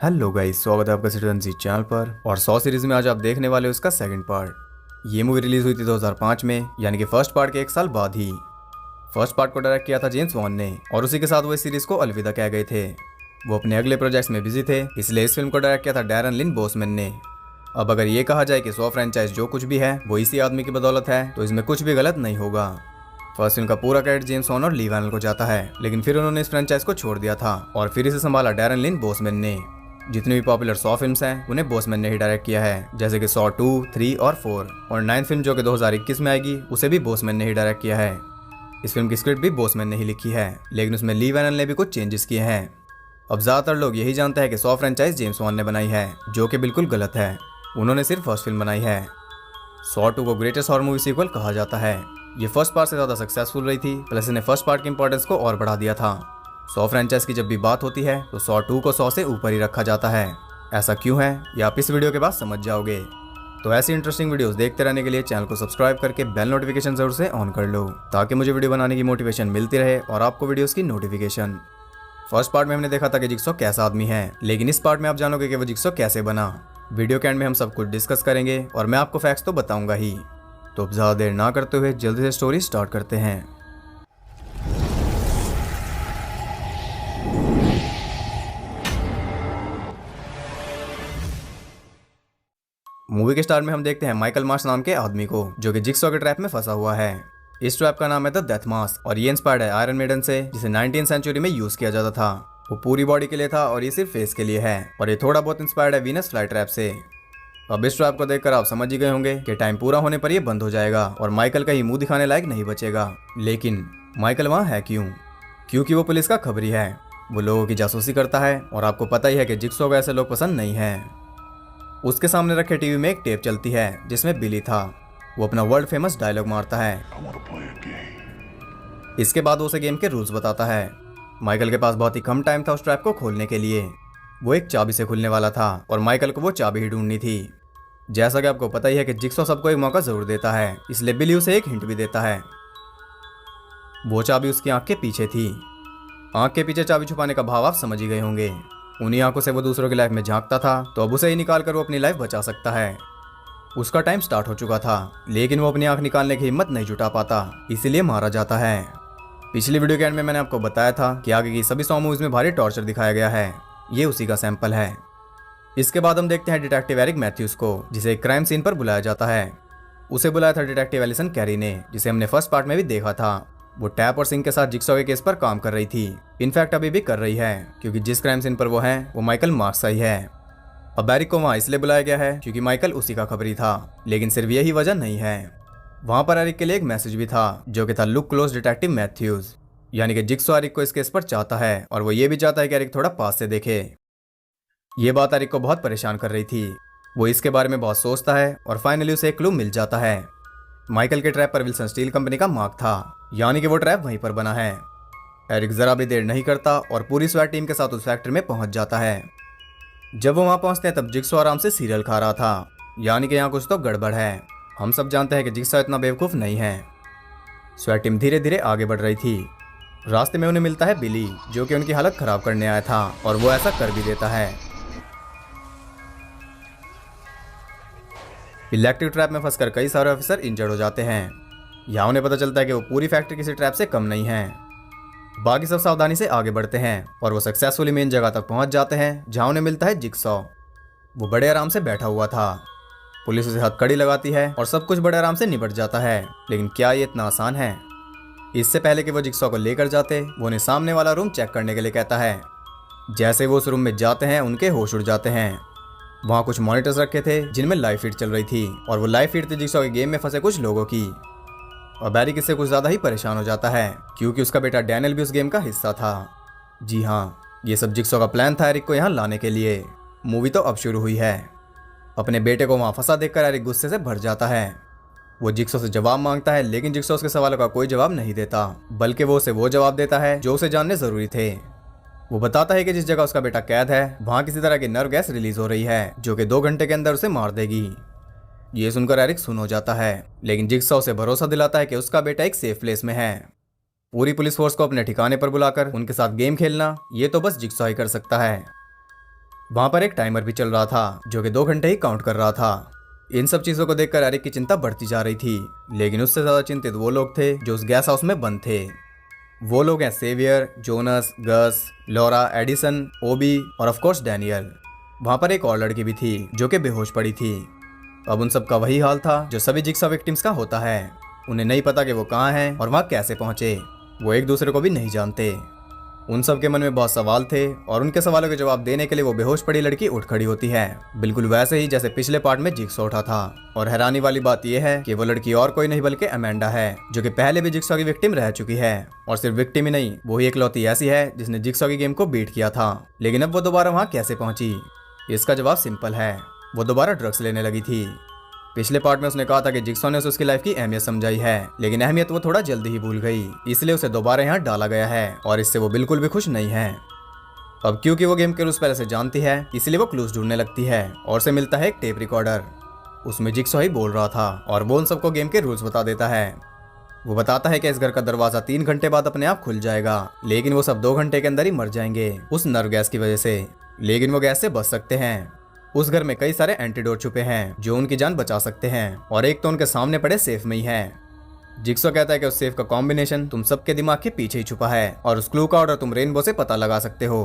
Hello guys, स्वागत है आपका सिटीजन जी चैनल पर। और 100 सीरीज में आज आप देखने वाले हो इसका सेकंड पार्ट। ये मूवी रिलीज हुई थी 2005 में, यानी कि फर्स्ट पार्ट के एक साल बाद ही। फर्स्ट पार्ट को डायरेक्ट किया था जेम्स वॉन ने, और उसी के साथ वो इस सीरीज को अलविदा कह गए थे। वो अपने अगले प्रोजेक्ट्स में बिजी थे, इसलिए इस फिल्म को डायरेक्ट किया था डैरन लिन बोसमैन ने। अब अगर ये कहा जाए कि 100 फ्रेंचाइज जो कुछ भी है वो इसी आदमी की बदौलत है, तो इसमें कुछ भी गलत नहीं होगा। फर्स्ट फिल्म का पूरा क्रेडिट जेम्स वॉन और ली वैनल को जाता है, लेकिन फिर उन्होंने इस फ्रेंचाइज को छोड़ दिया था और फिर इसे संभाला डैरन लिन बोसमैन ने। जितनी भी पॉपुलर 100 फिल्म्स हैं उन्हें बोसमैन ने ही डायरेक्ट किया है, जैसे कि 100 2, 3 और 4। और 9th फिल्म जो कि 2021 में आएगी उसे भी बोसमैन ने ही डायरेक्ट किया है। इस फिल्म की स्क्रिप्ट भी बोसमैन ने ही लिखी है, लेकिन उसमें ली वैनल ने भी कुछ चेंजेस किए हैं। अब ज्यादातर लोग यही जानते हैं कि 100 फ्रेंचाइज जेम्स वॉन ने बनाई है, जो कि बिल्कुल गलत है। उन्होंने सिर्फ फर्स्ट फिल्म बनाई है। 100 2 को ग्रेटेस्ट हॉरर मूवी सीक्वल कहा जाता है। ये फर्स्ट पार्ट से ज्यादा सक्सेसफुल रही थी, प्लस इसने फर्स्ट पार्ट की इंपॉर्टेंस को और बढ़ा दिया था। 100 फ्रेंचाइज की जब भी बात होती है तो 100 2 को 100 से ऊपर ही रखा जाता है। ऐसा क्यों है ये आप इस वीडियो के बाद समझ जाओगे। तो ऐसी इंटरेस्टिंग वीडियोस देखते रहने के लिए चैनल को सब्सक्राइब करके बेल नोटिफिकेशन जरूर से ऑन कर लो, ताकि मुझे वीडियो बनाने की मोटिवेशन मिलती रहे और आपको वीडियोस की नोटिफिकेशन। फर्स्ट पार्ट में हमने देखा था कि जिक्सॉ कैसा आदमी है, लेकिन इस पार्ट में आप जानोगे कि वो जिक्सॉ कैसे बना। वीडियो के एंड में हम सब कुछ डिस्कस करेंगे और मैं आपको फैक्ट्स तो बताऊंगा ही। तो अब ज्यादा देर ना करते हुए जल्दी से स्टोरी स्टार्ट करते हैं। मूवी के स्टार्ट में हम देखते हैं माइकल मार्श नाम के आदमी को, जो कि जिक्सॉ के ट्रैप में फंसा हुआ है। इस ट्रैप का नाम है द डेथ मास्क और ये इंस्पायर्ड है आयरन मेडन से, जिसे 19th सेंचुरी में यूज किया जाता था। वो पूरी बॉडी के लिए था और ये सिर्फ फेस के लिए है, और ये थोड़ा बहुत इंस्पायर्ड है वीनस फ्लाई ट्रैप से। अब इस ट्रैप को देखकर आप समझ ही गए होंगे कि टाइम पूरा होने पर ये बंद हो जाएगा और माइकल का ही मुंह दिखाने लायक नहीं बचेगा। लेकिन माइकल वहाँ है क्यों? क्योंकि वो पुलिस का खबरी है। वो लोगों की जासूसी करता है, और आपको पता ही है कि जिक्सॉ को ऐसे लोग पसंद नहीं है। उसके सामने रखे टीवी में एक टेप चलती है जिसमें बिली था। वो अपना वर्ल्ड फेमस डायलॉग मारता है। इसके बाद वो उसे गेम के रूल्स बताता है। माइकल के पास बहुत ही कम टाइम था उस ट्रैप को खोलने के लिए। वो एक चाबी से खुलने वाला था और माइकल को वो चाबी ही ढूंढनी थी। जैसा कि आपको पता ही है कि जिक्सॉ सबको एक मौका जरूर देता है, इसलिए बिली उसे एक हिंट भी देता है। वो चाबी उसकी आंख के पीछे थी। आंख के पीछे चाबी छुपाने का भाव आप समझ ही गए होंगे। उन्हीं आंखों से वो दूसरों की लाइफ में झांकता था, तो अब उसे ही निकाल कर वो अपनी लाइफ बचा सकता है। उसका टाइम स्टार्ट हो चुका था, लेकिन वो अपनी आंख निकालने की हिम्मत नहीं जुटा पाता, इसीलिए मारा जाता है। पिछली वीडियो के एंड में मैंने आपको बताया था कि आगे की सभी 100 मूवीज में भारी टॉर्चर दिखाया गया है। ये उसी का सैंपल है। इसके बाद हम देखते हैं डिटेक्टिव एरिक मैथ्यूज को, जिसे एक क्राइम सीन पर बुलाया जाता है। उसे बुलाया था डिटेक्टिव एलिसन कैरी ने, जिसे हमने फर्स्ट पार्ट में भी देखा था। वो टैप और सिंह के साथ जिक्सॉ के केस पर काम कर रही थी। इनफैक्ट अभी भी कर रही है, क्योंकि जिस क्राइम सीन पर वो है वो माइकल मार्क्स ही है। अब एरिक को वहाँ इसलिए बुलाया गया है क्योंकि माइकल उसी का खबरी था, लेकिन सिर्फ यही वजह नहीं है। वहाँ पर एरिक के लिए एक मैसेज भी था, जो कि था लुक क्लोज डिटेक्टिव मैथ्यूज, यानी कि जिक्सॉ एरिक को इस केस पर चाहता है, और वो ये भी चाहता है कि एरिक थोड़ा पास से देखे। ये बात एरिक को बहुत परेशान कर रही थी। वो इसके बारे में बहुत सोचता है और फाइनली उसे एक क्लू मिल जाता है। माइकल के ट्रैप पर विल्सन स्टील कंपनी का मार्क था, यानी कि वो ट्रैप वहीं पर बना है। एरिक जरा भी देर नहीं करता और पूरी स्वैट टीम के साथ उस फैक्ट्री में पहुंच जाता है। जब वो वहां पहुंचते हैं तब जिक्सॉ आराम से सीरियल खा रहा था, यानी कि यहाँ कुछ तो गड़बड़ है। हम सब जानते हैं कि जिक्सॉ इतना बेवकूफ नहीं है। स्वैट टीम धीरे धीरे आगे बढ़ रही थी। रास्ते में उन्हें मिलता है बिली, जो कि उनकी हालत खराब करने आया था, और वो ऐसा कर भी देता है। इलेक्ट्रिक ट्रैप में फंसकर कई सारे ऑफिसर इंजर्ड हो जाते हैं। यहाँ उन्हें पता चलता है कि वो पूरी फैक्ट्री किसी ट्रैप से कम नहीं है। बाकी सब सावधानी से आगे बढ़ते हैं और वो सक्सेसफुली मेन जगह तक पहुंच जाते हैं, जहाँ उन्हें मिलता है जिक्सॉ। वो बड़े आराम से बैठा हुआ था। पुलिस उसे हथकड़ी लगाती है और सब कुछ बड़े आराम से निपट जाता है, लेकिन क्या ये इतना आसान है? इससे पहले कि वो जिक्सॉ को लेकर जाते, वो उन्हें सामने वाला रूम चेक करने के लिए कहता है। जैसे वो उस रूम में जाते हैं उनके होश उड़ जाते हैं। वहाँ कुछ मॉनिटर्स रखे थे जिनमें लाइव फीड चल रही थी, और वो लाइव फीड थी जिक्सॉ के गेम में फंसे कुछ लोगों की। और एरिक इससे कुछ ज्यादा ही परेशान हो जाता है, क्योंकि उसका बेटा डैनियल भी उस गेम का हिस्सा था। जी हाँ, ये सब जिक्सॉ का प्लान था एरिक को यहाँ लाने के लिए। मूवी तो अब शुरू हुई है। अपने बेटे को वहाँ फंसा देखकर एरिक गुस्से से भर जाता है। वो जिक्सॉ से जवाब मांगता है, लेकिन जिक्सॉ उसके सवालों का कोई जवाब नहीं देता, बल्कि वो उसे वो जवाब देता है जो उसे जानने जरूरी थे। वो बताता है कि जिस जगह उसका बेटा कैद है वहाँ किसी तरह की नर्व गैस रिलीज हो रही है, जो कि 2 घंटे के अंदर उसे मार देगी। ये सुनकर एरिक सुन हो जाता है, लेकिन जिक्सॉ उसे भरोसा दिलाता है कि उसका बेटा एक सेफ प्लेस में है। पूरी पुलिस फोर्स को अपने ठिकाने पर बुलाकर उनके साथ गेम खेलना, ये तो बस जिक्सॉ ही कर सकता है। वहां पर एक टाइमर भी चल रहा था जो कि 2 घंटे ही काउंट कर रहा था। इन सब चीजों को देखकर एरिक की चिंता बढ़ती जा रही थी, लेकिन उससे ज्यादा चिंतित वो लोग थे जो उस गैस हाउस में बंद थे। वो लोग हैं सेवियर, जोनस, गस, लॉरा, एडिसन, ओबी और ऑफ कोर्स डैनियल। वहां पर एक और लड़की भी थी जो कि बेहोश पड़ी थी। अब उन सब का वही हाल था जो सभी जिक्सा विक्टिम्स का होता है। उन्हें नहीं पता कि वो कहाँ हैं और वहाँ कैसे पहुंचे। वो एक दूसरे को भी नहीं जानते। उन सब के मन में बहुत सवाल थे और उनके सवालों के जवाब देने के लिए वो बेहोश पड़ी लड़की उठ खड़ी होती है, बिल्कुल वैसे ही जैसे पिछले पार्ट में जिक्सॉ उठा था। और हैरानी वाली बात यह है कि वो लड़की और कोई नहीं बल्कि अमेंडा है, जो कि पहले भी जिक्सॉ की विक्टिम रह चुकी है। और सिर्फ विक्टिम ही नहीं, वो ही इकलौती ऐसी है जिसने जिक्सॉ की गेम को बीट किया था। लेकिन अब वो दोबारा वहाँ कैसे पहुंची? इसका जवाब सिंपल है, वो दोबारा ड्रग्स लेने लगी थी। पिछले पार्ट में उसने कहा था कि जिक्सॉ ने उसे उसकी लाइफ की अहमियत समझाई है, लेकिन अहमियत वो थोड़ा जल्दी ही भूल गई, इसलिए उसे दोबारा यहाँ डाला गया है और इससे वो बिल्कुल भी खुश नहीं है। अब क्योंकि वो गेम के रूल्स पहले से जानती है, इसलिए वो क्लूज ढूंढने लगती है और उसे मिलता है एक टेप रिकॉर्डर। उसमें जिक्सॉ ही बोल रहा था और वो उन सबको गेम के रूल्स बता देता है। वो बताता है कि इस घर का दरवाजा 3 घंटे बाद अपने आप खुल जाएगा, लेकिन वो सब 2 घंटे के अंदर ही मर जाएंगे उस नर्व गैस की वजह से। लेकिन वो गैस से बच सकते हैं। उस घर में कई सारे एंटीडोट छुपे हैं जो उनकी जान बचा सकते हैं, और एक तो उनके सामने पड़े सेफ में ही है। जिक्सॉ कहता है कि उस सेफ का कॉम्बिनेशन तुम सबके दिमाग के पीछे ही छुपा है और उस क्लू का ऑर्डर तुम रेनबो से पता लगा सकते हो।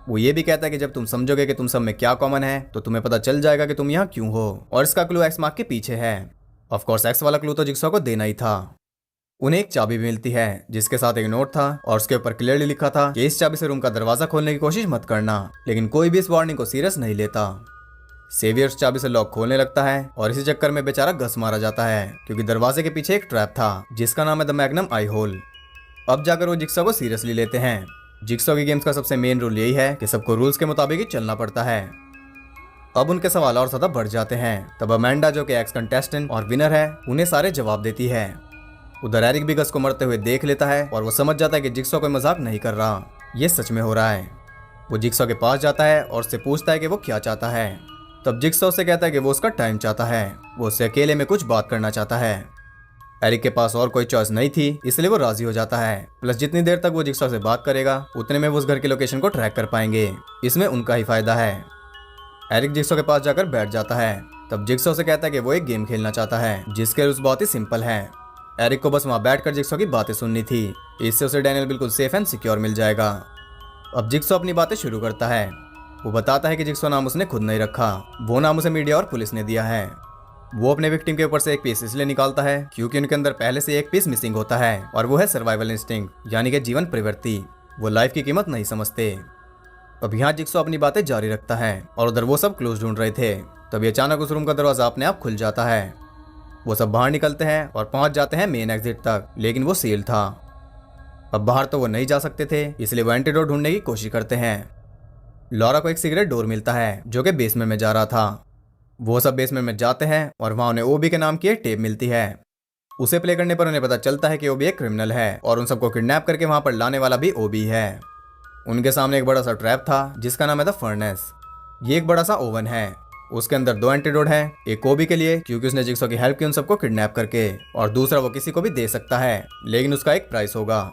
वो ये भी कहता है कि जब तुम समझोगे कि तुम सब में क्या कॉमन है तो तुम्हें पता चल जाएगा कि तुम यहाँ क्यों हो, और इसका क्लू एक्स मार्क के पीछे है। ऑफ कोर्स एक्स वाला क्लू तो जिक्सॉ को देना ही था। उन्हें एक चाबी भी मिलती है जिसके साथ एक नोट था और उसके ऊपर क्लियरली लिखा था कि इस चाबी से रूम का दरवाजा खोलने की कोशिश मत करना, लेकिन कोई भी इस वार्निंग को सीरियस नहीं लेता। सेवियर चाबी से लॉक खोलने लगता है और इसी चक्कर में बेचारा घस मारा जाता है, क्योंकि दरवाजे के पीछे एक ट्रैप था जिसका नाम है द मैग्नम आई होल। अब जाकर वो जिक्सॉ को सीरियसली लेते हैं। जिक्सॉ की गेम्स का सबसे मेन रूल यही है कि सबको रूल्स के मुताबिक ही चलना पड़ता है। अब उनके सवाल और ज्यादा बढ़ जाते हैं। तब अमेंडा जो कि एक्स कंटेस्टेंट और विनर है, उन्हें सारे जवाब देती है। उधर एरिक भी गस को मरते हुए देख लेता है और वो समझ जाता है कि जिक्सॉ कोई मजाक नहीं कर रहा, ये सच में हो रहा है। वो जिक्सॉ के पास जाता है और उससे पूछता है कि वो क्या चाहता है। तब जिक्सॉ से कहता है कि वो उसका टाइम चाहता है, वो उससे अकेले में कुछ बात करना चाहता है। एरिक के पास और कोई चॉइस नहीं थी, इसलिए वो राजी हो जाता है। प्लस जितनी देर तक वो जिक्सॉ से बात करेगा उतने में वो उस घर की लोकेशन को ट्रैक कर पाएंगे, इसमें उनका ही फायदा है। एरिक जिक्सॉ के पास जाकर बैठ जाता है। तब जिक्सॉ से कहता है कि वो एक गेम खेलना चाहता है जिसके रूल्स बहुत ही सिंपल है। एरिक को बस वहां बैठकर जिक्सॉ की बातें सुननी थी, इससे उसे डैनियल बिल्कुल सेफ एंड सिक्योर मिल जाएगा। अब जिक्सॉ अपनी बातें शुरू करता है। वो बताता है कि जिक्सॉ नाम उसने खुद नहीं रखा, वो नाम उसे मीडिया और पुलिस ने दिया है। वो अपने विक्टिम के ऊपर से एक पीस इसलिए निकालता है क्योंकि उनके अंदर पहले से एक पीस मिसिंग होता है, और वो है सर्वाइवल इंस्टिंक्ट, यानी कि जीवन प्रवृत्ति। वो लाइफ की कीमत नहीं समझते। अब यहाँ जिक्सॉ अपनी बातें जारी रखता है और उधर वो सब क्लोज ढूंढ रहे थे। तभी अचानक उस रूम का दरवाजा अपने आप खुल जाता है। वो सब बाहर निकलते हैं और पहुंच जाते हैं मेन एग्जिट तक, लेकिन वो सील था। अब बाहर तो वो नहीं जा सकते थे, इसलिए वो एंटीडोट ढूंढने की कोशिश करते हैं। लॉरा को एक सिगरेट डोर मिलता है जो कि बेसमेंट में जा रहा था। वो सब बेसमेंट में जाते हैं और वहां उन्हें ओबी के नाम की एक टेप मिलती है। उसे प्ले करने पर उन्हें पता चलता है कि ओबी एक क्रिमिनल है और उन सबको किडनैप करके वहां पर लाने वाला भी ओबी है। उनके सामने एक बड़ा सा ट्रैप था जिसका नाम है द फर्नेस। ये एक बड़ा सा ओवन है, उसके अंदर 2 एंटीडोट हैं, एक ओबी के लिए क्योंकि उसने जिक्सॉ की हेल्प की उन सबको किडनैप करके, और दूसरा वो किसी को भी दे सकता है लेकिन उसका एक प्राइस होगा।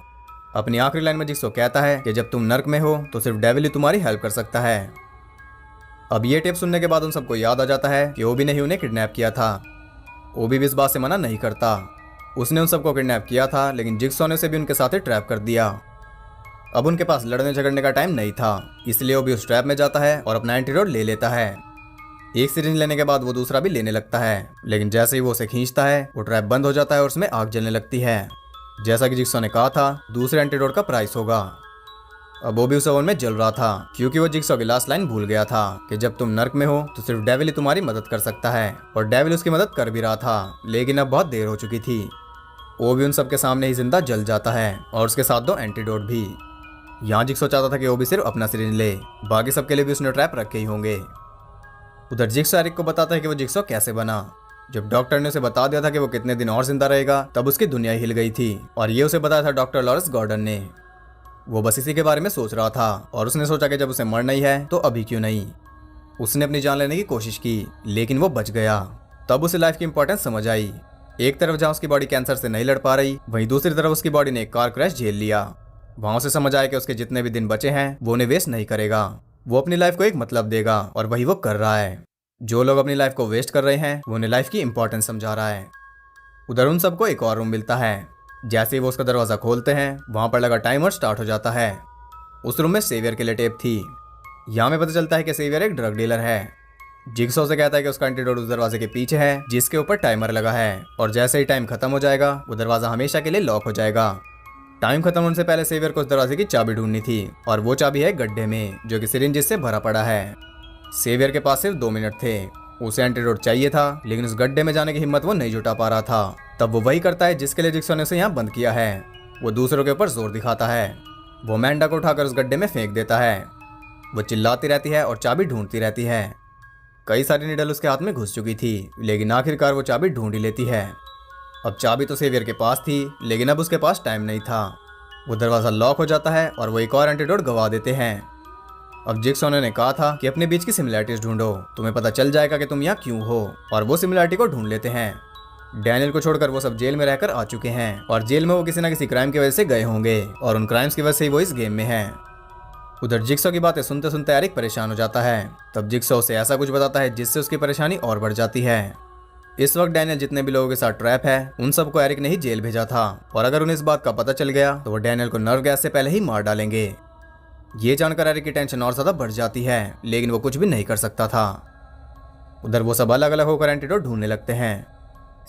अपनी आखिरी लाइन में जिक्सॉ कहता है कि जब तुम नर्क में हो तो सिर्फ डेविल ही तुम्हारी हेल्प कर सकता है। अब ये टेप सुनने के बाद उन सबको याद आ जाता है कि ओबी ने ही उन्हें किडनैप किया था। ओबी भी इस बात से मना नहीं करता, उसने उन सबको किडनैप किया था, लेकिन जिक्सॉ ने उसे भी उनके साथ ही ट्रैप कर दिया। अब उनके पास लड़ने झगड़ने का टाइम नहीं था, इसलिए ओबी उस ट्रैप में जाता है और अपना एंटीडोट ले लेता है। एक सिरिंज लेने के बाद वो दूसरा भी लेने लगता है, लेकिन जैसे ही वो उसे खींचता है वो ट्रैप बंद हो जाता है और उसमें आग जलने लगती है। जैसा कि जिक्सॉ ने कहा था, दूसरे एंटीडोट का प्राइस होगा। अब वो भी उस ओवन में जल रहा था क्योंकि वो जिक्सॉ की लास्ट लाइन भूल गया था कि जब तुम नर्क में हो तो सिर्फ डेविल ही तुम्हारी मदद कर सकता है, और डेविल उसकी मदद कर भी रहा था, लेकिन अब बहुत देर हो चुकी थी। वो भी उन सबके सामने ही जिंदा जल जाता है और उसके साथ 2 एंटीडोट भी। यहाँ जिक्सॉ चाहता था कि वो भी सिर्फ अपना सिरिंज ले, बाकी सबके लिए भी उसने ट्रैप रखे ही होंगे। उधर जिक्सॉ एरिक को बताता है कि वो जिक्सॉ कैसे बना। जब डॉक्टर ने उसे बता दिया था कि वो कितने दिन और जिंदा रहेगा, तब उसकी दुनिया हिल गई थी, और ये उसे बताया था डॉक्टर लॉरेंस गॉर्डन ने। वो बस इसी के बारे में सोच रहा था और उसने सोचा कि जब उसे मरना ही है तो अभी क्यों नहीं। उसने अपनी जान लेने की कोशिश की, लेकिन वो बच गया। तब उसे लाइफ की इंपॉर्टेंस समझ आई। एक तरफ जहाँ उसकी बॉडी कैंसर से नहीं लड़ पा रही, वहीं दूसरी तरफ उसकी बॉडी ने एक कार क्रैश झेल लिया। वहां उसे समझ आया कि उसके जितने भी दिन बचे हैं वो उन्हें वेस्ट नहीं करेगा। वो अपनी लाइफ को एक मतलब देगा और वही वो कर रहा है। जो लोग अपनी लाइफ को वेस्ट कर रहे हैं वो उन्हें लाइफ की इंपॉर्टेंस समझा रहा है। उधर उन सबको एक और रूम मिलता है। जैसे ही वो उसका दरवाजा खोलते हैं वहां पर लगा टाइमर स्टार्ट हो जाता है। उस रूम में सेवियर के लिए टेप थी। यहाँ में पता चलता है कि सेवियर एक ड्रग डीलर है। जिग्सॉ से कहता है कि उसका एंटीडोट उस दरवाजे के पीछे है जिसके ऊपर टाइमर लगा है, और जैसे ही टाइम खत्म हो जाएगा वो दरवाजा हमेशा के लिए लॉक हो जाएगा। टाइम खत्म होने से पहले सेवियर को उस दरवाजे की चाबी ढूंढनी थी, और वो चाबी है गड्ढे में जो कि सिरिंज से भरा पड़ा है। सेवियर के पास सिर्फ 2 मिनट थे। उसे एंटीडोट चाहिए था, लेकिन उस गड्ढे में जाने की हिम्मत वो नहीं जुटा पा रहा था। तब वो वही करता है जिसके लिए जिग्सॉ ने उसे यहाँ बंद किया है। वो दूसरों के ऊपर जोर दिखाता है। वो अमांडा को उठाकर उस गड्ढे में फेंक देता है। वो चिल्लाती रहती है और चाबी ढूंढती रहती है। कई सारी नीडल उसके हाथ में घुस चुकी थी, लेकिन आखिरकार वो चाबी ढूंढ ही लेती है। अब चाबी तो सेवियर के पास थी, लेकिन अब उसके पास टाइम नहीं था। वो दरवाजा लॉक हो जाता है और वो एक और एंटीडोट गवा देते हैं। अब जिग्सॉ ने कहा था कि अपने बीच की सिमिलैरिटीज ढूंढो, तुम्हें पता चल जाएगा कि तुम यहाँ क्यों हो, और वो सिमिलैरिटी को ढूंढ लेते हैं। डैनियल को छोड़कर वो सब जेल में रहकर आ चुके हैं, और जेल में वो किसी न किसी क्राइम की वजह से गए होंगे, और उन क्राइम्स की वजह से ही वो इस गेम में है। उधर जिग्सॉ की बातें सुनते सुनते एरिक परेशान हो जाता है। तब जिग्सॉ उसे ऐसा कुछ बताता है जिससे उसकी परेशानी और बढ़ जाती है। इस वक्त डैनियल जितने भी लोगों के साथ ट्रैप है उन सबको एरिक ने ही जेल भेजा था, और अगर उन्हें इस बात का पता चल गया तो वो डैनियल को नर्व गैस से पहले ही मार डालेंगे। ये जानकर एरिक की टेंशन और ज्यादा बढ़ जाती है, लेकिन वो कुछ भी नहीं कर सकता था। उधर वो सब अलग अलग होकर एंटीडोट ढूंढने लगते हैं।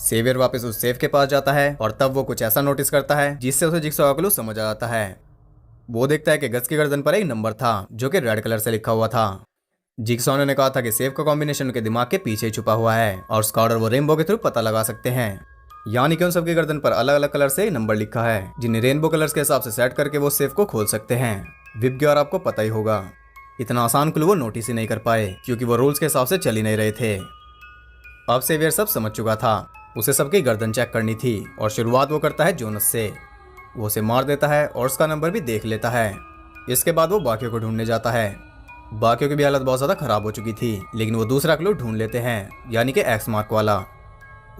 सेवियर वापस उस सेफ के पास जाता है, और तब वो कुछ ऐसा नोटिस करता है जिससे उसे जिग्सॉ का क्लू समझ आ जाता है। वो देखता है कि गज की गर्दन पर एक नंबर था जो कि रेड कलर से लिखा हुआ था। जिग्सॉ ने कहा था कि सेफ का कॉम्बिनेशन उनके दिमाग के पीछे छुपा हुआ है, और उसका ऑर्डर वो रेनबो के थ्रू पता लगा सकते हैं। यानी कि उन सबकी गर्दन पर अलग अलग कलर से एक नंबर लिखा है, जिन्हें रेनबो कलर्स के हिसाब से सेट करके वो सेफ को खोल सकते हैं। विब्ग्यो और आपको पता ही होगा, इतना आसान क्लू वो नोटिस ही नहीं कर पाए क्योंकि वो रूल्स के हिसाब से चल ही नहीं रहे थे। अब सेवियर सब समझ चुका था। उसे सबकी गर्दन चेक करनी थी, और शुरुआत वो करता है जोनस से। वो उसे मार देता है और उसका नंबर भी देख लेता है। इसके बाद वो बाकियों को ढूंढने जाता है। बाकियों की भी हालत बहुत ज्यादा खराब हो चुकी थी, लेकिन वो दूसरा क्लू ढूंढ लेते हैं, यानी कि एक्स मार्क वाला।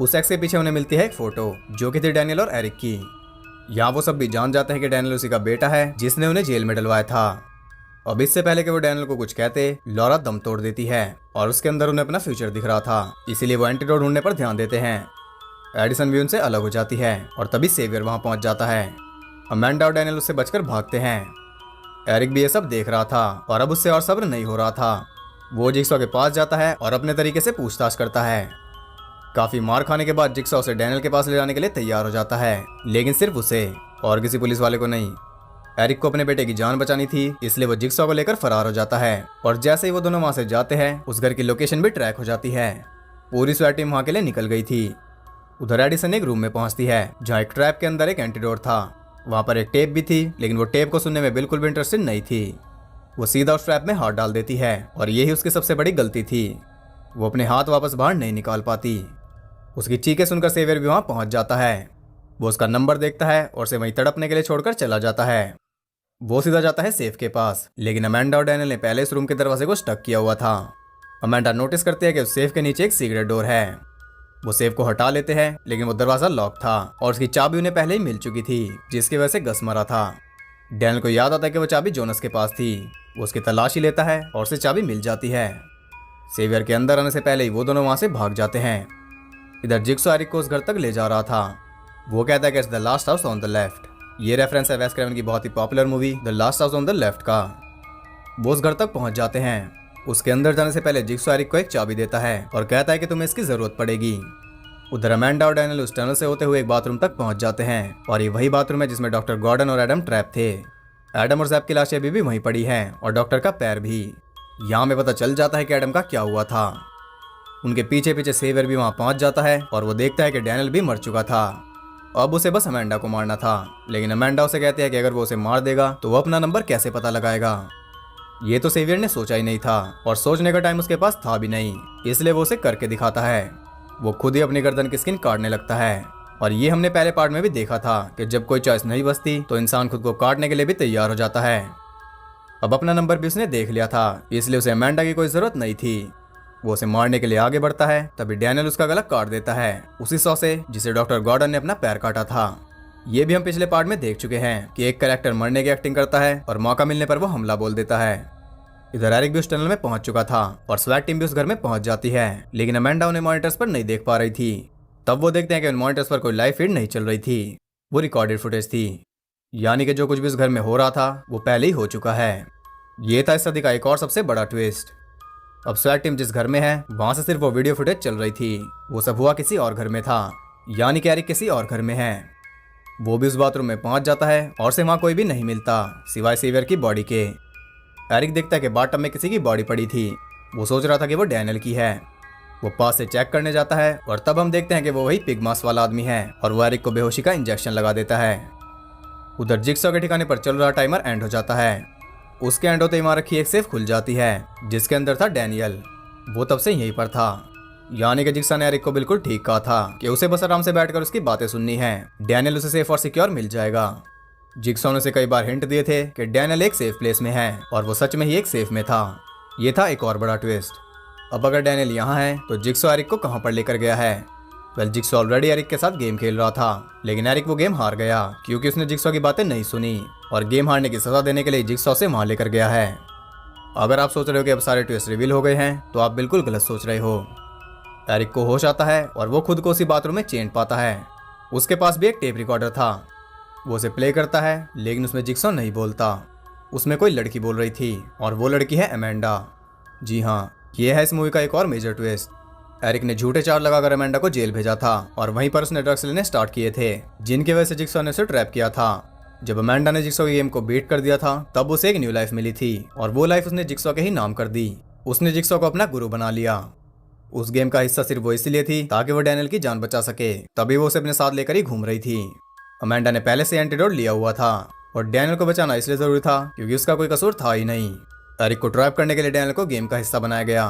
उस एक्स के पीछे उन्हें मिलती है एक फोटो जो कि थी डैनियल और एरिक की। यहाँ वो सब भी जान जाते हैं कि डैनियल उसी का बेटा है जिसने उन्हें जेल में डलवाया था। अब इससे पहले कि वो डैनियल को कुछ कहते, लॉरा दम तोड़ देती है, और उसके अंदर उन्हें अपना फ्यूचर दिख रहा था, इसीलिए वो एंटीडोट ढूंढने पर ध्यान देते हैं। एडिसन भी उनसे अलग हो जाती है, और तभी सेवियर वहां पहुंच जाता है। अमांडा और डैनियल उससे बचकर भागते हैं। एरिक भी ये सब देख रहा था, और अब उससे और सब्र नहीं हो रहा था। वो जिग्सॉ के पास जाता है और अपने तरीके से पूछताछ करता है। काफी मार खाने के बाद जिग्सॉ उसे डैनियल के पास ले जाने के लिए तैयार हो जाता है, लेकिन सिर्फ उसे और किसी पुलिस वाले को नहीं। एरिक को अपने बेटे की जान बचानी थी, इसलिए वो जिग्सॉ को लेकर फरार हो जाता है, और जैसे ही वो दोनों वहां से जाते हैं उस घर की लोकेशन भी ट्रैक हो जाती है। पूरी स्वैट टीम वहां के लिए निकल गई थी। उधर एडिसन एक रूम में पहुंचती है जहाँ एक ट्रैप के अंदर एक एंटीडोट था। वहां पर एक टेप भी थी, लेकिन वो टेप को सुनने में बिल्कुल भी इंटरेस्टेड नहीं थी। वो सीधा उस ट्रैप में हाथ डाल देती है, और यही उसकी सबसे बड़ी गलती थी। वो अपने हाथ वापस बाहर नहीं निकाल पाती। उसकी चीखें सुनकर सेवियर भी वहां पहुंच जाता है। वो उसका नंबर देखता है और उसे वहीं तड़पने के लिए छोड़कर चला जाता है। वो सीधा जाता है सेफ के पास, लेकिन अमांडा और डैनियल ने पहले इस रूम के दरवाजे को स्टक किया हुआ था। अमांडा नोटिस करती है कि उस सेफ के नीचे एक सीक्रेट डोर है। वो सेफ को हटा लेते हैं, लेकिन वो दरवाजा लॉक था, और उसकी चाबी उन्हें पहले ही मिल चुकी थी, जिसकी वजह से गस मरा था। डैनियल को याद आता है कि वो चाबी जोनस के पास थी। वो उसकी तलाशी लेता है और उसे चाबी मिल जाती है। सेवियर के अंदर आने से पहले ही वो दोनों वहां से भाग जाते हैं। इधर जिग्सॉ एरिक को उस घर तक ले जा रहा था। वो कहता है कि it's the last house on the left. ये रेफरेंस है वेस क्रेवन की बहुत ही popular movie the last house on the left का। वो उस घर तक पहुंच जाते हैं। उसके अंदर जाने से पहले जिग्सॉ एरिक को एक चाबी देता है और कहता है कि तुम्हें इसकी जरूरत पड़ेगी। उधर अमांडा और डैनियल उस टनल से होते हुए एक बाथरूम तक पहुंच जाते हैं, और ये वही बाथरूम है जिसमें डॉक्टर गॉर्डन और एडम ट्रैप थे। एडम और जैप की लाशें अभी भी वहीं पड़ी हैं, और डॉक्टर का पैर भी। यहाँ में पता चल जाता है कि एडम का क्या हुआ था। उनके पीछे पीछे सेवियर भी वहां पहुंच जाता है, और वो देखता है कि डैनियल भी मर चुका था। अब उसे बस अमांडा को मारना था, लेकिन अमांडा उसे कहती है कि अगर वो उसे मार देगा तो वो अपना नंबर कैसे पता लगाएगा। ये तो सेवियर ने सोचा ही नहीं था, और सोचने का टाइम उसके पास था भी नहीं, इसलिए वो उसे करके दिखाता है। वो खुद ही अपनी गर्दन की स्किन काटने लगता है, और ये हमने पहले पार्ट में भी देखा था कि जब कोई चॉइस नहीं बचती तो इंसान खुद को काटने के लिए भी तैयार हो जाता है। अब अपना नंबर भी उसने देख लिया था, इसलिए उसे अमांडा की कोई जरूरत नहीं थी। वो उसे मारने के लिए आगे बढ़ता है, तभी डैनियल उसका गला काट देता है, उसी सॉ से जिसे डॉक्टर गॉर्डन ने अपना पैर काटा था। ये भी हम पिछले पार्ट में देख चुके हैं कि एक कैरेक्टर मरने की एक्टिंग करता है और मौका मिलने पर वो हमला बोल देता है। इधर एरिक भी उस टनल में पहुंच चुका था और स्वैट टीम भी उस घर में पहुंच जाती है, लेकिन अमेंडा उन्हें मॉनिटर्स पर नहीं देख पा रही थी। तब वो देखते हैं कि उन मॉनिटर्स पर कोई लाइव फीड नहीं चल रही थी, वो रिकॉर्डेड फुटेज थी। यानी कि जो कुछ भी उस घर में हो रहा था वो पहले ही हो चुका है। ये था इस सदी का एक और सबसे बड़ा ट्विस्ट। अब स्वैट टीम जिस घर में है वहां से सिर्फ वो वीडियो फुटेज चल रही थी, वो सब हुआ किसी और घर में था, यानी कि एरिक किसी और घर में है। वो भी उस बाथरूम में पहुंच जाता है और से वहां कोई भी नहीं मिलता सिवाय सीवियर की बॉडी के। एरिक देखता है कि बाथटब में किसी की बॉडी पड़ी थी, वो सोच रहा था कि वो डैनियल की है। वो पास से चेक करने जाता है और तब हम देखते हैं कि वो वही पिग मास वाला आदमी है और वो एरिक को बेहोशी का इंजेक्शन लगा देता है। उधर जिक्सॉ के ठिकाने पर चल रहा टाइमर एंड हो जाता है। उसके एंड होते ही वहां रखी एक सेफ खुल जाती है जिसके अंदर था डैनियल। वो तब से यहीं पर था, यानी कि जिक्सॉ ने एरिक को बिल्कुल ठीक कहा था कि उसे बस आराम से बैठकर उसकी बातें सुननी है, डैनियल उसे सेफ और सिक्योर मिल जाएगा। जिक्सॉ ने उसे कई बार हिंट दिए थे कि डैनियल एक सेफ प्लेस में है और वो सच में ही एक सेफ में था। ये था एक और बड़ा ट्विस्ट। अब अगर डैनियल यहाँ है तो जिक्सॉ एरिक को कहाँ पर लेकर गया है? वेल, जिक्सॉ ऑलरेडी एरिक के साथ गेम खेल रहा था, लेकिन एरिक वो गेम हार गया क्योंकि उसने जिक्सॉ की बातें नहीं सुनी और गेम हारने की सजा देने के लिए जिक्सॉ से वहां लेकर गया है। अगर आप सोच रहे हो कि अब सारे ट्विस्ट रिवील हो गए हैं तो आप बिल्कुल गलत सोच रहे हो। एरिक को होश आता है और वो खुद को उसी बाथरूम में चेंज पाता है। उसके पास भी एक टेप रिकॉर्डर था, वो उसे प्ले करता है, लेकिन उसमें जिक्सॉ नहीं बोलता। उसमें कोई लड़की बोल रही थी और वो लड़की है अमेंडा। जी हाँ, ये है इस मूवी का एक और मेजर ट्विस्ट। एरिक ने झूठे चार्ज लगाकर अमेंडा को जेल भेजा था और वहीं पर उसने ड्रग्स लेने स्टार्ट किए थे, जिनकी वजह से जिक्सॉ ने उसे ट्रैप किया था। जब अमेंडा ने जिक्सॉ की गेम को बीट कर दिया था तब उसे एक न्यू लाइफ मिली थी और वो लाइफ उसने जिक्सॉ के ही नाम कर दी। उसने जिक्सॉ को अपना गुरु बना लिया। उस गेम का हिस्सा सिर्फ वो इसलिए थी ताकि वो डैनियल की जान बचा सके, तभी वो उसे अपने साथ लेकर ही घूम रही थी। अमेंडा ने पहले से एंटीडोट लिया हुआ था और डैनियल को बचाना इसलिए जरूरी था क्योंकि उसका कोई कसूर था ही नहीं। एरिक को ट्रैप करने के लिए डैनियल को गेम का हिस्सा बनाया गया।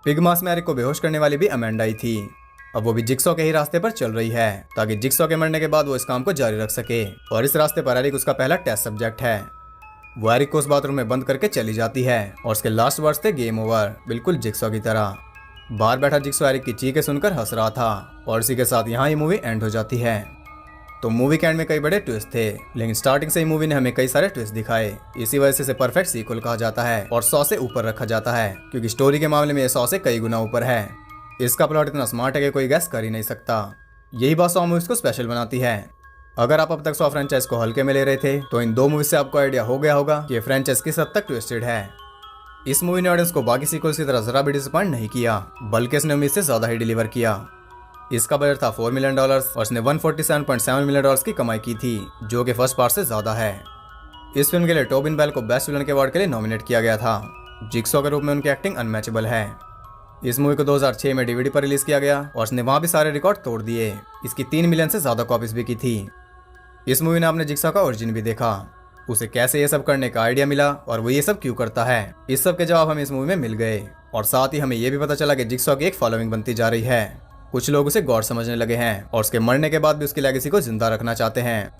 पिग मास में एरिक को बेहोश करने वाली भी अमेंडा ही थी। अब वो भी जिक्सॉ के ही रास्ते पर चल रही है ताकि जिक्सॉ के मरने के बाद वो इस काम को जारी रख सके, और इस रास्ते पर एरिक उसका पहला टेस्ट सब्जेक्ट है। वो एरिक को उस बाथरूम में बंद करके चली जाती है और उसके लास्ट वर्ड्स थे गेम ओवर, बिल्कुल जिक्सॉ की तरह। बाहर बैठा जिक्सॉ एरिक की चीखें सुनकर हंस रहा था और इसी के साथ यहाँ ही मूवी एंड हो जाती है। तो मूवी के एंड में कई बड़े ट्विस्ट थे, लेकिन स्टार्टिंग से ही मूवी ने हमें कई सारे ट्विस्ट दिखाए। इसी वजह से इसे परफेक्ट सीक्वल कहा जाता है और 100 से ऊपर रखा जाता है क्योंकि स्टोरी के मामले में ये 100 से कई गुना ऊपर है। इसका प्लॉट इतना स्मार्ट है कि कोई गैस कर ही नहीं सकता। यही बात 100 मूवीज को स्पेशल बनाती है। अगर आप अब तक 100 फ्रेंचाइज को हल्के में ले रहे थे तो इन 2 मूवीज से आपको आइडिया हो गया होगा कि ये फ्रेंचाइज किस हद तक ट्विस्टेड है। इस मूवी ने ऑडियंस को बाकी सीक्वल्स की तरह जरा भी डिसअपॉइंट नहीं किया, बल्कि इसने उम्मीद से ज्यादा ही डिलीवर किया। इसका बजट था $4 मिलियन और इसने $147.7 मिलियन की कमाई की थी, जो कि फर्स्ट पार्ट से ज्यादा है। इस फिल्म के लिए टोबिन बेल को बेस्ट विलन के अवार्ड के लिए नॉमिनेट किया गया था। जिक्सॉ के रूप में उनकी एक्टिंग अनमैचेबल है। इस मूवी को 2006 में डीवीडी पर रिलीज किया गया और इसने वहां भी सारे रिकॉर्ड तोड़ दिए। इसकी 3 मिलियन से ज्यादा कॉपीज भी की थी। इस मूवी ने आपने जिक्सॉ का ओरिजिन भी देखा, उसे कैसे ये सब करने का आइडिया मिला और वो ये सब क्यों करता है। इस सब के जवाब हमें इस मूवी में मिल गए और साथ ही हमें ये भी पता चला कि जिक्सॉ की एक फॉलोइंग बनती जा रही है। कुछ लोग उसे गॉड समझने लगे हैं और उसके मरने के बाद भी उसकी लेगेसी को जिंदा रखना चाहते हैं।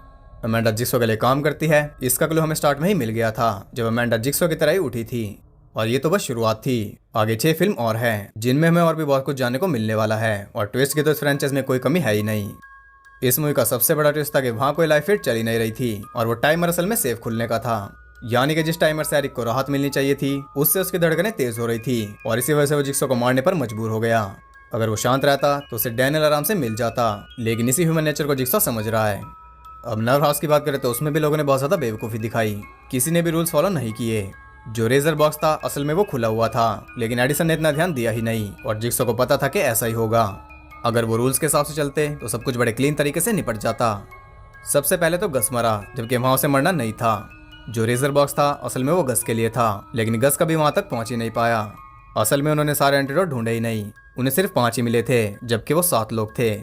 अमेंडा जिक्सॉ के लिए काम करती है, इसका क्लू हमें स्टार्ट में ही मिल गया था जब अमेंडा जिक्सॉ की तरह ही उठी थी। और ये तो बस शुरुआत थी, आगे 6 फिल्म और हैं जिनमें हमें और भी बहुत कुछ जानने को मिलने वाला है और ट्विस्ट की तो इस फ्रेंचाइज में कोई कमी है ही नहीं। इस मूवी का सबसे बड़ा ट्विस्ट था कि वहां कोई लाइफ फीड चली नहीं रही थी और वो टाइमर असल में सेफ खुलने का था, यानी कि जिस टाइमर से एरिक को राहत मिलनी चाहिए थी उससे उसकी धड़कनें तेज हो रही थी और इसी वजह से वो जिक्सॉ को मारने पर मजबूर हो गया। अगर वो शांत रहता तो उसे डैनियल आराम से मिल जाता, लेकिन इसी ह्यूमन नेचर को जिक्सॉ समझ रहा है। अब नर्व हाउस की बात करें तो उसमें भी लोगों ने बहुत ज्यादा बेवकूफी दिखाई, किसी ने भी रूल्स फॉलो नहीं किए। जो रेजर बॉक्स था असल में वो खुला हुआ था, लेकिन एडिसन ने इतना ध्यान दिया ही नहीं और जिक्सॉ को पता था कि ऐसा ही होगा। अगर वो रूल्स के हिसाब से चलते तो सब कुछ बड़े क्लीन तरीके से निपट जाता। सबसे पहले तो गस मरा, जबकि वहां उसे मरना नहीं था। जो रेजर बॉक्स था असल में वो गस के लिए था, लेकिन गस कभी वहां तक पहुंच ही नहीं पाया। असल में उन्होंने सारे एंटीडोट ढूंढे ही नहीं, उन्हें सिर्फ 5 ही मिले थे, जबकि वो 7 लोग थे।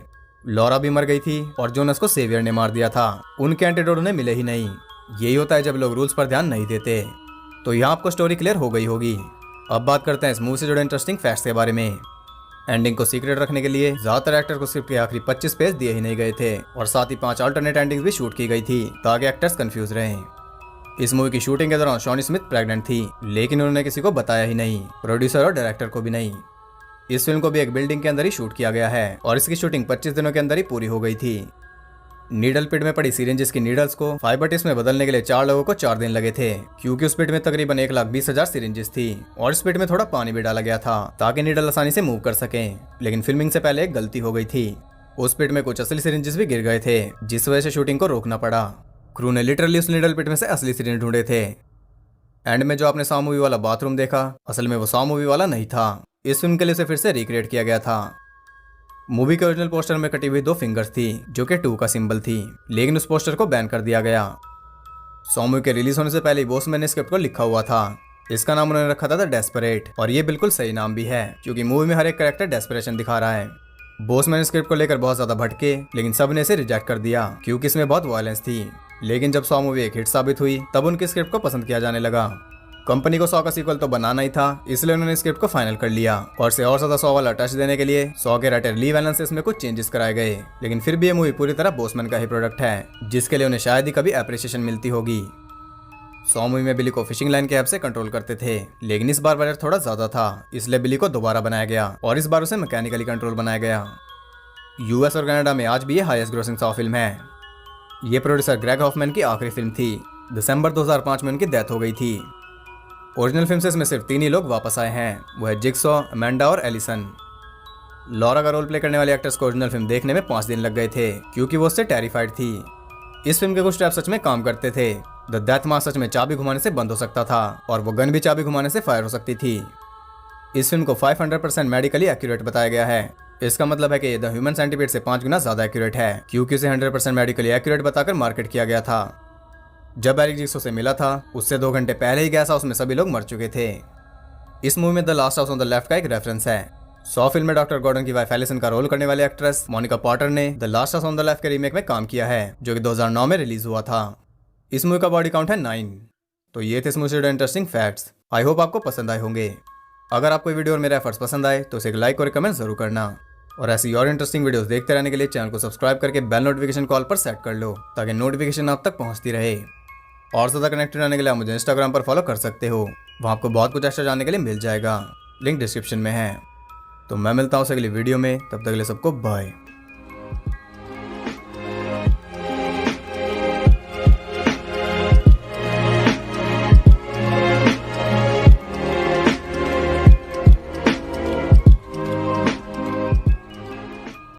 लॉरा भी मर गई थी और जोनस को सेवियर ने मार दिया था, उनके एंटीडोट उन्हें मिले ही नहीं। यही होता है जब लोग रूल्स पर ध्यान नहीं देते। तो यहाँ आपको स्टोरी क्लियर हो गई होगी। अब बात करते हैं इस मूवी से जुड़े इंटरेस्टिंग फैक्ट्स के बारे में। एंडिंग को सीक्रेट रखने के लिए ज्यादातर एक्टर को स्क्रिप्ट के आखिरी 25 पेज दिए ही नहीं गए थे और साथ ही 5 अल्टरनेट एंडिंग्स भी शूट की गई थी ताकि एक्टर्स कंफ्यूज रहें। इस मूवी की शूटिंग के दौरान शॉनी स्मिथ प्रेग्नेंट थी, लेकिन उन्होंने किसी को बताया ही नहीं, प्रोड्यूसर और डायरेक्टर को भी नहीं। इस फिल्म को भी एक बिल्डिंग के अंदर ही शूट किया गया है और इसकी शूटिंग 25 दिनों के अंदर ही पूरी हो गई थी। नीडल पिट में पड़ी सिरिंजेस की नीडल्स को फाइबर टिप्स में बदलने के लिए 4 लोगों को 4 दिन लगे थे, क्योंकि उस पिट में तकरीबन 1,20,000 सिरिंजेस थी और इस पिट में थोड़ा पानी भी डाला गया था ताकि नीडल आसानी से मूव कर सकें। लेकिन फिल्मिंग से पहले एक गलती हो गई थी। उस पिट में कुछ असली सिरिंजेस भी गिर गए थे, जिस वजह से शूटिंग को रोकना पड़ा। क्रू ने लिटरली उस नीडल पिट में से असली सिरिंज ढूंढे थे। एंड में जो आपने सॉ मूवी वाला बाथरूम देखा, असल में वो सॉ मूवी वाला नहीं था। इस फिल्म के लिए उसे फिर से रिक्रिएट किया गया था। मूवी के ओरिजिनल पोस्टर में कटी हुई 2 फिंगर्स थी जो कि 2 का सिंबल थी, लेकिन उस पोस्टर को बैन कर दिया गया। सॉ मूवी के रिलीज होने से पहले ही बॉसमैन ने स्क्रिप्ट को लिखा हुआ था। इसका नाम उन्होंने रखा था द डेस्परेट, और ये बिल्कुल सही नाम भी है क्योंकि मूवी में हर एक कैरेक्टर डेस्परेशन दिखा रहा है। बॉसमैन स्क्रिप्ट को लेकर बहुत ज्यादा भटके, लेकिन सबने इसे रिजेक्ट कर दिया क्योंकि इसमें बहुत वायलेंस थी। लेकिन जब सॉ मूवी एक हिट साबित हुई तब उनकी स्क्रिप्ट को पसंद किया जाने लगा। कंपनी को सॉ का सीक्वल तो बनाना ही था, इसलिए उन्होंने स्क्रिप्ट को फाइनल कर लिया और से और ज्यादा सॉ वाला टच देने के लिए सॉ के राइटर ली वैलेंस से इसमें कुछ चेंजेस कराए गए। लेकिन फिर भी ये मूवी पूरी तरह बॉसमैन का ही प्रोडक्ट है, जिसके लिए उन्हें शायद ही कभी एप्रिसिएशन मिलती होगी। सॉ मूवी में बिली को फिशिंग लाइन के हेल्प से कंट्रोल करते थे, लेकिन इस बार बजट थोड़ा ज्यादा था, इसलिए बिली को दोबारा बनाया गया और इस बार उसे मैकेनिकली कंट्रोल बनाया गया। यूएस और कनाडा में आज भी ये हाईएस्ट ग्रोसिंग सॉ फिल्म है। ये प्रोड्यूसर ग्रेग हॉफमैन की आखिरी फिल्म थी। दिसंबर 2005 में उनकी डेथ हो गई थी। ओरिजिनल फिल्म से इसमें सिर्फ 3 ही लोग वापस आए हैं, वो है जिगसॉ, अमेंडा और एलिसन। लॉरा का रोल प्ले करने वाले एक्टर्स को ओरिजिनल फिल्म देखने में 5 दिन लग गए थे क्योंकि वो उससे टेरिफाइड थी। इस फिल्म के कुछ ट्रैप सच में काम करते थे। द डेथ मास्क सच में चाबी घुमाने से बंद हो सकता था और वो गन भी चाबी घुमाने से फायर हो सकती थी। इस फिल्म को 500% मेडिकली एक्यूरेट बताया गया है। इसका मतलब है कि ये द ह्यूमन सेंटीपीड से 5 गुना ज्यादा एक्यूरेट है, क्योंकि उसे 100% मेडिकली एक्यूरेट बताकर मार्केट किया गया था। जब एरिक जिग्सो से मिला था उससे 2 घंटे पहले ही गैस हाउस में सभी लोग मर चुके थे। इस मूवी में the last house on the left का एक रेफरेंस है। सॉ फिल्म में डॉक्टर गॉर्डन की वाइफ एलिसन का रोल करने वाली एक्ट्रेस मोनिका पॉटर ने the last house on the left के रीमेक में काम किया है, जो कि 2009 में रिलीज हुआ था। इस मूवी का बॉडी काउंट है 9। तो ये थे इस मूवी से इंटरेस्टिंग फैक्ट्स। आई होप आपको पसंद आए होंगे। अगर आपको वीडियो और मेरे एफर्ट्स पसंद आए तो इसे एक लाइक और कमेंट जरूर करना, और ऐसी और इंटरेस्टिंग वीडियोस देखते रहने के लिए चैनल को सब्सक्राइब करके बेल नोटिफिकेशन कॉल पर सेट कर लो ताकि नोटिफिकेशन आप तक पहुंचती रहे। और ज़्यादा कनेक्टेड रहने के लिए आप मुझे इंस्टाग्राम पर फॉलो कर सकते हो, वहाँ आपको बहुत कुछ एक्स्ट्रा जानने के लिए मिल जाएगा। लिंक डिस्क्रिप्शन में है। तो मैं मिलता हूँ अगली वीडियो में, तब तक के लिए सबको बाय।